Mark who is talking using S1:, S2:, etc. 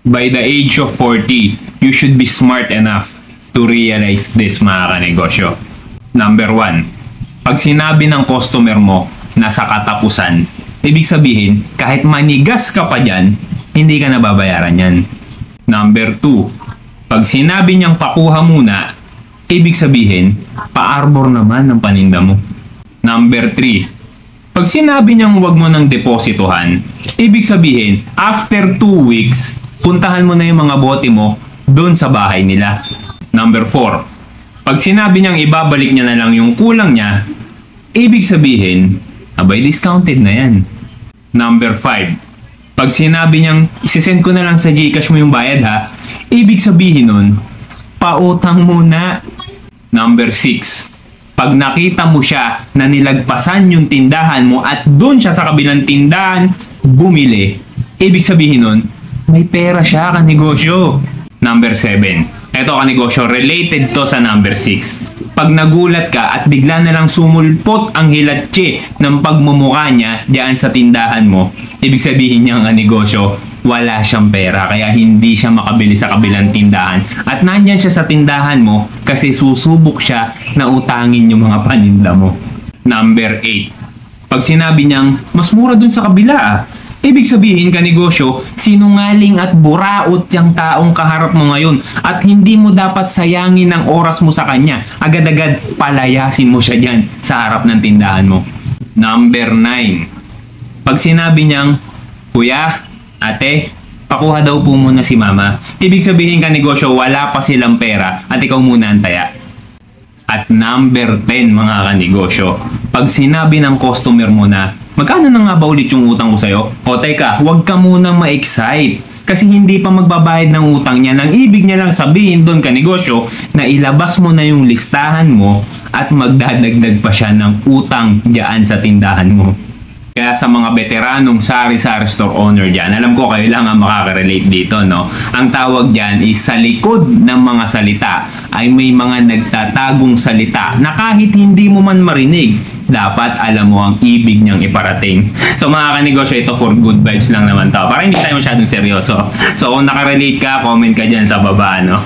S1: By the age of 40, you should be smart enough to realize this, mga kanegosyo. Number 1, pag sinabi ng customer mo na sa katapusan, ibig sabihin, kahit manigas ka pa dyan, hindi ka nababayaran yan. Number 2, pag sinabi niyang pakuha muna, ibig sabihin, pa-arbor naman ng paninda mo. Number 3, pag sinabi niyang huwag mo ng depositohan, ibig sabihin, after 2 weeks, puntahan mo na yung mga bote mo doon sa bahay nila. Number 4, pag sinabi niyang ibabalik niya na lang yung kulang niya, ibig sabihin, abay discounted na yan. Number 5, pag sinabi niyang isisend ko na lang sa GCash mo yung bayad ha, ibig sabihin nun, pautang muna. Number 6, pag nakita mo siya na nilagpasan yung tindahan mo at doon siya sa kabilang tindahan bumili, ibig sabihin nun, may pera siya kanegosyo. Number 7, eto kanegosyo, related to sa number 6. Pag nagulat ka at bigla na lang sumulpot ang hilatche ng pagmumukha niya diyan sa tindahan mo, ibig sabihin niya kanegosyo, wala siyang pera kaya hindi siya makabili sa kabilang tindahan. At nandyan siya sa tindahan mo kasi susubok siya na utangin yung mga paninda mo. Number 8, pag sinabi niyang mas mura dun sa kabila ibig sabihin kanegosyo, sinungaling at buraot yung taong kaharap mo ngayon at hindi mo dapat sayangin ang oras mo sa kanya. Agad-agad palayasin mo siya dyan sa harap ng tindahan mo. Number 9, pag sinabi niyang, kuya, ate, pakuha daw po muna si mama, ibig sabihin kanegosyo, wala pa silang pera at ikaw muna ang taya. At number 10 mga kanegosyo, pag sinabi ng customer mo na, magkano na nga ba ulit yung utang ko sa'yo? O teka, huwag ka munang ma-excite. Kasi hindi pa magbabayad ng utang niya. Nang ibig niya lang sabihin doon kanegosyo na ilabas mo na yung listahan mo at magdadagdag pa siya ng utang diyan sa tindahan mo. Kaya sa mga veteranong sari-sari store owner dyan, alam ko kayo lang ang makaka-relate dito, no? Ang tawag dyan is sa likod ng mga salita ay may mga nagtatagong salita na kahit hindi mo man marinig, dapat alam mo ang ibig niyang iparating. So mga kanegosyo, ito for good vibes lang naman to. Para hindi tayo masyadong seryoso. So kung nakarelate ka, comment ka dyan sa baba, no?